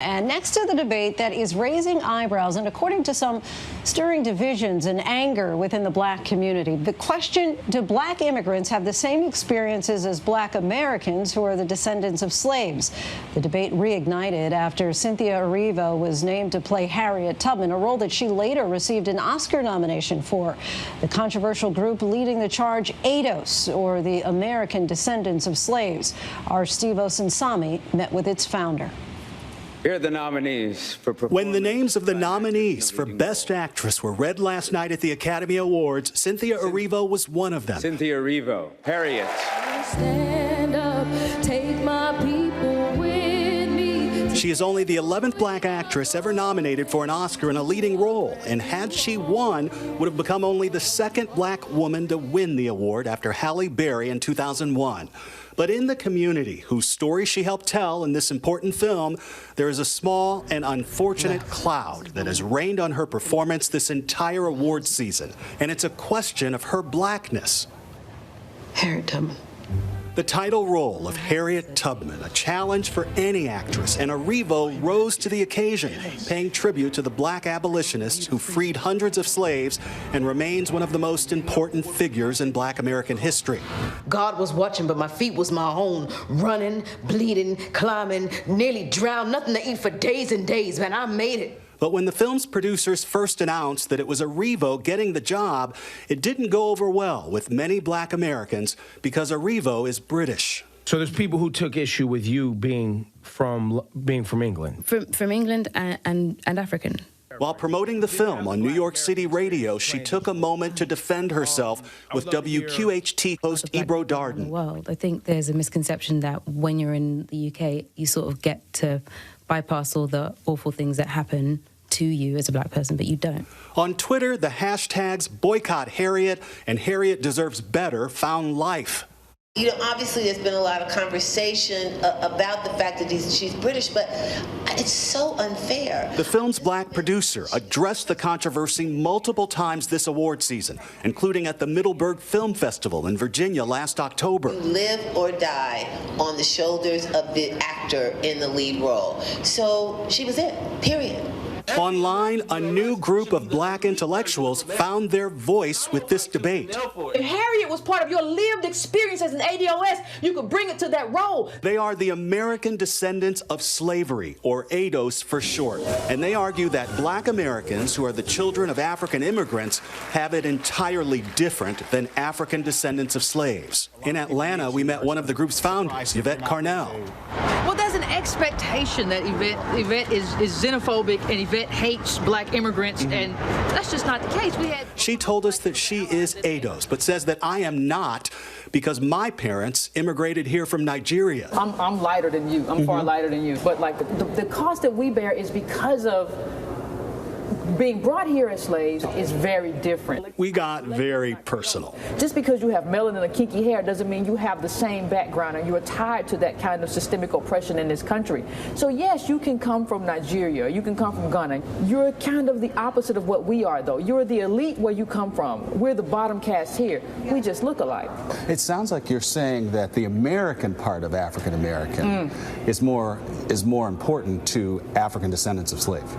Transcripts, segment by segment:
And next to the debate that is raising eyebrows and, according to some, stirring divisions and anger within the black community, the question, do black immigrants have the same experiences as black Americans who are the descendants of slaves? The debate reignited after Cynthia Erivo was named to play Harriet Tubman, a role that she later received an Oscar nomination for. The controversial group leading the charge, ADOS, or the American Descendants of Slaves. Our Steve Osinsami met with its founder. Here are the nominees for When the names of the nominees for Best Actress were read last night at the Academy Awards, Cynthia Erivo was one of them. Cynthia Erivo, Harriet. Stand up, take my people with me. She is only the 11th black actress ever nominated for an Oscar in a leading role, and had she won, would have become only the second black woman to win the award after Halle Berry in 2001. But in the community whose story she helped tell in this important film, there is a small and unfortunate cloud that has rained on her performance this entire award season. And it's a question of her blackness. Harriet Tubman. The title role of Harriet Tubman, a challenge for any actress, and Erivo rose to the occasion, paying tribute to the black abolitionist who freed hundreds of slaves and remains one of the most important figures in black American history. God was watching, but my feet was my own, running, bleeding, climbing, nearly drowned, nothing to eat for days and days, man, I made it. But when the film's producers first announced that it was Erivo getting the job, it didn't go over well with many black Americans because Erivo is British. So there's people who took issue with you being from England. From England and African. While promoting the film on New York City radio, she took a moment to defend herself with WQHT host Ebro Darden. Well, I think there's a misconception that when you're in the UK, you sort of get to bypass all the awful things that happen to you as a black person, but you don't. On Twitter, the hashtags Boycott Harriet and Harriet Deserves Better found life. You know, obviously there's been a lot of conversation about the fact that she's British, but it's so unfair. The film's black producer addressed the controversy multiple times this award season, including at the Middleburg Film Festival in Virginia last October. You live or die on the shoulders of the actor in the lead role. So she was it, period. Online, a new group of black intellectuals found their voice with this debate. If Harriet was part of your lived experience as an ADOS, you could bring it to that role. They are the American Descendants of Slavery, or ADOS for short. And they argue that black Americans who are the children of African immigrants have it entirely different than African descendants of slaves. In Atlanta, we met one of the group's founders, Yvette Carnell. Well, there's an expectation that Yvette is xenophobic and Yvette hates black immigrants, and that's just not the case. She told us that she is ADOS, but says that I am not because my parents immigrated here from Nigeria. I'm lighter than you. I'm far lighter than you. But like the cost that we bear is because of being brought here as slaves is very different. We got very personal. Just because you have melanin and kinky hair doesn't mean you have the same background and you are tied to that kind of systemic oppression in this country. So yes, you can come from Nigeria, you can come from Ghana. You're kind of the opposite of what we are, though. You're the elite where you come from. We're the bottom caste here. We just look alike. It sounds like you're saying that the American part of African American is more important to African descendants of slaves.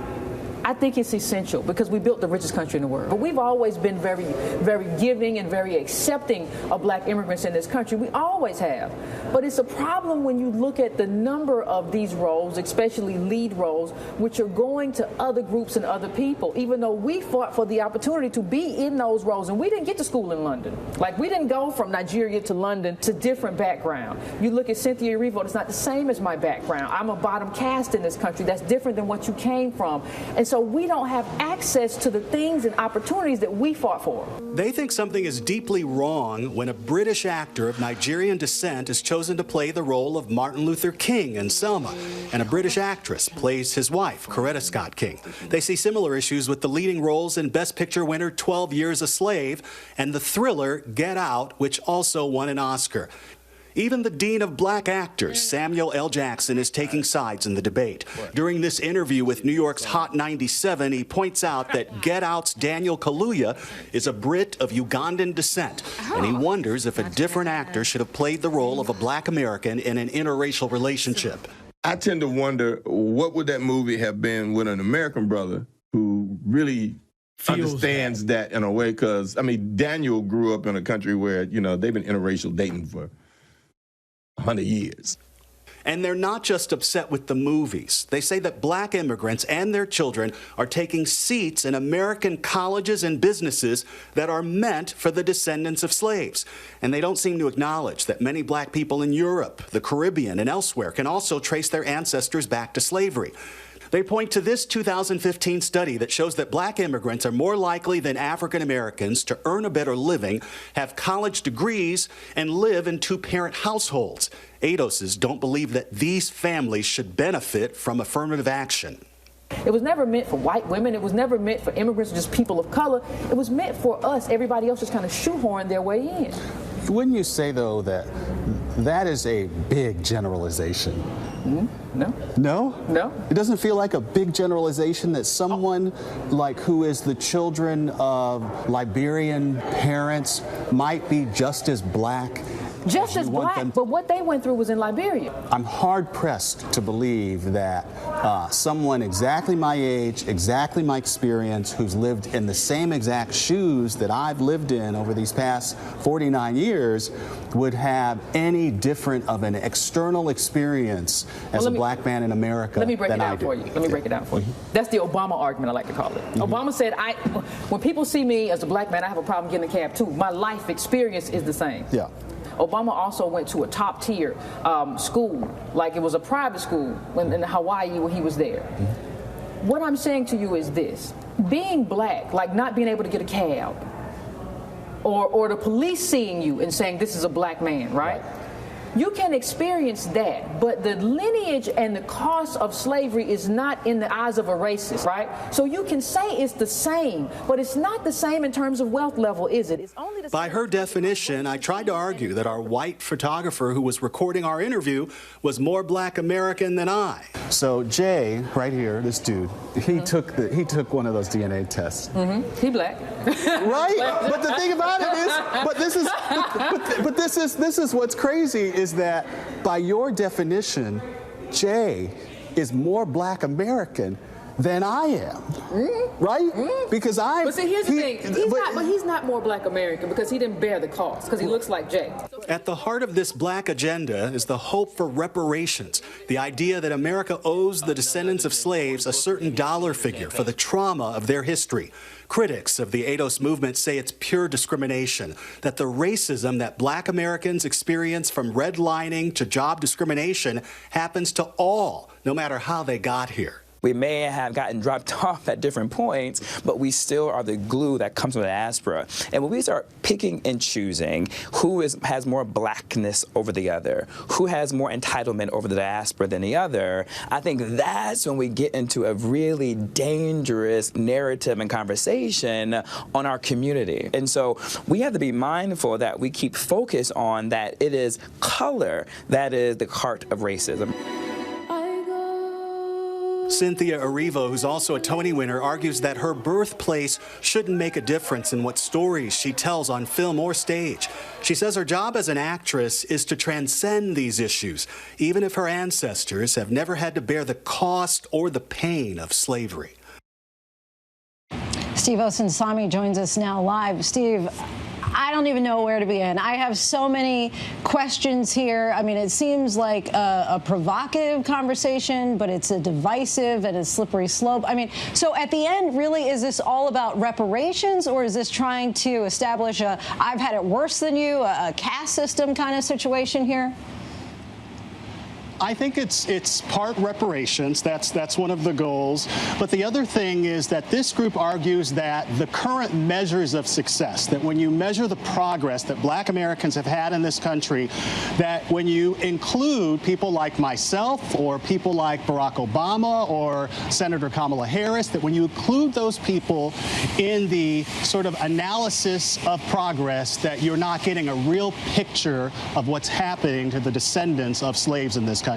I think it's essential because we built the richest country in the world. But we've always been very, very giving and very accepting of black immigrants in this country. We always have. But it's a problem when you look at the number of these roles, especially lead roles, which are going to other groups and other people, even though we fought for the opportunity to be in those roles. And we didn't get to school in London. Like, we didn't go from Nigeria to London to different background. You look at Cynthia Erivo, it's not the same as my background. I'm a bottom caste in this country. That's different than what you came from. And so we don't have access to the things and opportunities that we fought for. They think something is deeply wrong when a British actor of Nigerian descent is chosen to play the role of Martin Luther King in Selma, and a British actress plays his wife, Coretta Scott King. They see similar issues with the leading roles in Best Picture winner 12 Years a Slave and the thriller Get Out, which also won an Oscar. Even the dean of black actors, Samuel L. Jackson, is taking sides in the debate. During this interview with New York's Hot 97, he points out that Get Out's Daniel Kaluuya is a Brit of Ugandan descent, and he wonders if a different actor should have played the role of a black American in an interracial relationship. I tend to wonder what would that movie have been with an American brother who really understands that in a way, because, I mean, Daniel grew up in a country where, you know, they've been interracial dating for 100 years. And they're not just upset with the movies. They say that black immigrants and their children are taking seats in American colleges and businesses that are meant for the descendants of slaves. And they don't seem to acknowledge that many black people in Europe, the Caribbean, and elsewhere can also trace their ancestors back to slavery. They point to this 2015 study that shows that black immigrants are more likely than African Americans to earn a better living, have college degrees, and live in two-parent households. ADOSs don't believe that these families should benefit from affirmative action. It was never meant for white women. It was never meant for immigrants or just people of color. It was meant for us. Everybody else just kind of shoehorned their way in. Wouldn't you say, though, that that is a big generalization? No. No? No. It doesn't feel like a big generalization that someone like who is the children of Liberian parents might be just as black? Just as black, but what they went through was in Liberia. I'm hard-pressed to believe that someone exactly my age, exactly my experience, who's lived in the same exact shoes that I've lived in over these past 49 years would have any different of an external experience as a black man in America. Let me break it down for you. Let me break it down for you. That's the Obama argument, I like to call it. Obama said, when people see me as a black man, I have a problem getting a cab too. My life experience is the same. Yeah. Obama also went to a top-tier school, like it was a private school in Hawaii when he was there. What I'm saying to you is this. Being black, like not being able to get a cab, or the police seeing you and saying this is a black man, right? You can experience that, but the lineage and the cost of slavery is not in the eyes of a racist, right? So you can say it's the same, but it's not the same in terms of wealth level, is it? It's only the By her definition, I tried to argue that our white photographer who was recording our interview was more black American than I. So Jay, right here, this dude, he took one of those DNA tests. He black. Right? But the thing about it is, this is what's crazy is that by your definition, Jay is more black American than I am, right? Because I. But see, here's the thing. He's not more black American because he didn't bear the cost, because he looks like Jay. At the heart of this black agenda is the hope for reparations, the idea that America owes the descendants of slaves a certain dollar figure for the trauma of their history. Critics of the ADOS movement say it's pure discrimination, that the racism that black Americans experience from redlining to job discrimination happens to all, no matter how they got here. We may have gotten dropped off at different points, but we still are the glue that comes with the diaspora. And when we start picking and choosing who has more blackness over the other, who has more entitlement over the diaspora than the other, I think that's when we get into a really dangerous narrative and conversation on our community. And so we have to be mindful that we keep focus on that it is color that is the heart of racism. Cynthia Erivo, who's also a Tony winner, argues that her birthplace shouldn't make a difference in what stories she tells on film or stage. She says her job as an actress is to transcend these issues, even if her ancestors have never had to bear the cost or the pain of slavery. Steve Osunsami joins us now live. Steve, I don't even know where to begin. I have so many questions here. I mean, it seems like a provocative conversation, but it's a divisive and a slippery slope. I mean, so at the end, really, is this all about reparations, or is this trying to establish a I've had it worse than you, a caste system kind of situation here? I think it's part reparations. That's one of the goals. But the other thing is that this group argues that the current measures of success, that when you measure the progress that black Americans have had in this country, that when you include people like myself or people like Barack Obama or Senator Kamala Harris, that when you include those people in the sort of analysis of progress, that you're not getting a real picture of what's happening to the descendants of slaves in this country.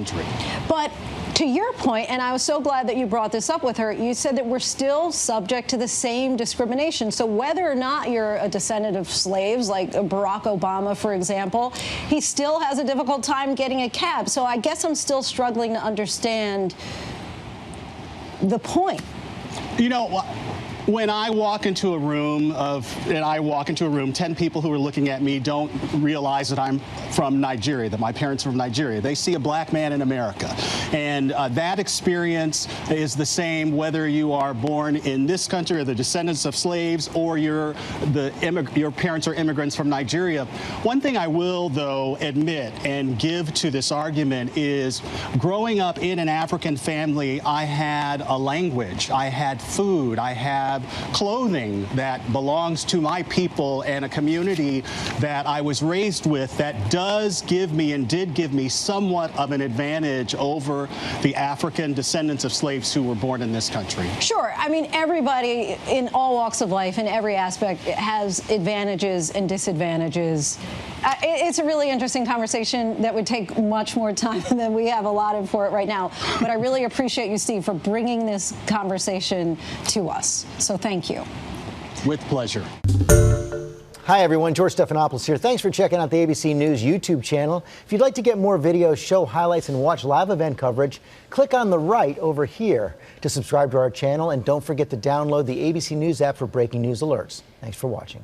But To your point, and I was so glad that you brought this up with her, you said that we're still subject to the same discrimination. So whether or not you're a descendant of slaves, like Barack Obama, for example, he still has a difficult time getting a cab. So I guess I'm still struggling to understand the point. You know, when I walk into a room 10 people who are looking at me don't realize that I'm from Nigeria, that my parents are from Nigeria. They see a black man in America. And that experience is the same whether you are born in this country or the descendants of slaves or your parents are immigrants from Nigeria. One thing I will, though, admit and give to this argument is growing up in an African family, I had a language, I had food, I had clothing that belongs to my people and a community that I was raised with that does give me and did give me somewhat of an advantage over the African descendants of slaves who were born in this country. Sure. I mean, everybody in all walks of life, in every aspect, has advantages and disadvantages. It's a really interesting conversation that would take much more time than we have allotted for it right now. But I really appreciate you, Steve, for bringing this conversation to us. So thank you. With pleasure. Hi, everyone. George Stephanopoulos here. Thanks for checking out the ABC News YouTube channel. If you'd like to get more videos, show highlights, and watch live event coverage, click on the right over here to subscribe to our channel. And don't forget to download the ABC News app for breaking news alerts. Thanks for watching.